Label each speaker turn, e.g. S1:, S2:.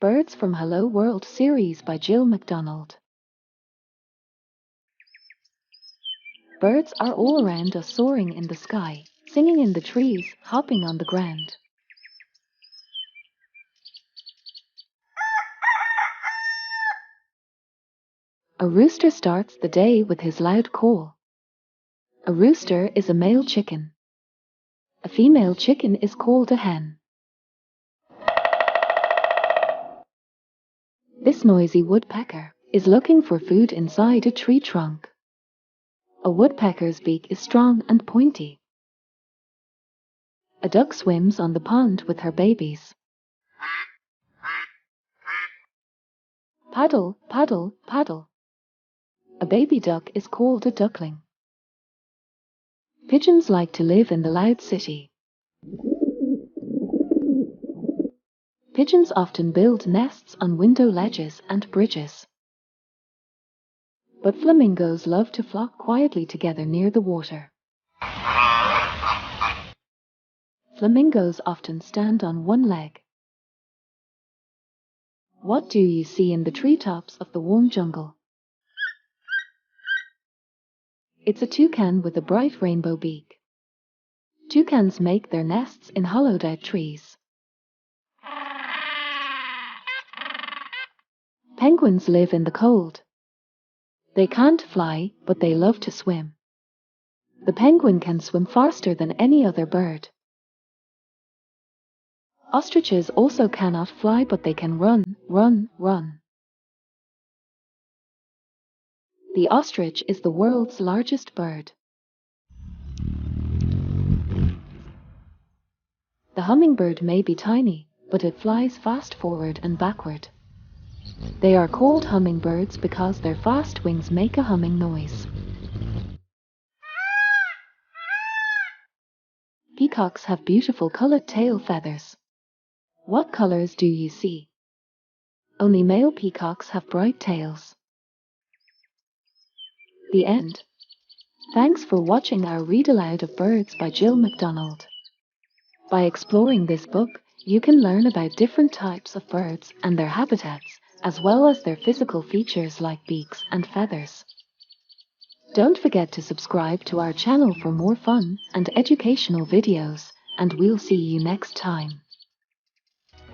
S1: Birds from Hello World series by Jill McDonald. Birds are all around us, soaring in the sky, singing in the trees, hopping on the ground. A rooster starts the day with his loud call. A rooster is a male chicken. A female chicken is called a hen. This noisy woodpecker is looking for food inside a tree trunk. A woodpecker's beak is strong and pointy. A duck swims on the pond with her babies. Paddle, paddle, paddle. A baby duck is called a duckling. Pigeons like to live in the loud city. Pigeons often build nests on window ledges and bridges. But flamingos love to flock quietly together near the water. Flamingos often stand on one leg. What do you see in the treetops of the warm jungle? It's a toucan with a bright rainbow beak. Toucans make their nests in hollowed-out trees. Penguins live in the cold. They can't fly, but they love to swim. The penguin can swim faster than any other bird. Ostriches also cannot fly, but they can run, run, run. The ostrich is the world's largest bird. The hummingbird may be tiny, but it flies fast forward and backward. They are called hummingbirds because their fast wings make a humming noise. Peacocks have beautiful colored tail feathers. What colors do you see? Only male peacocks have bright tails. The end. Thanks for watching our Read Aloud of Birds by Jill McDonald. By exploring this book, you can learn about different types of birds and their habitats, as well as their physical features like beaks and feathers. Don't forget to subscribe to our channel for more fun and educational videos, and we'll see you next time.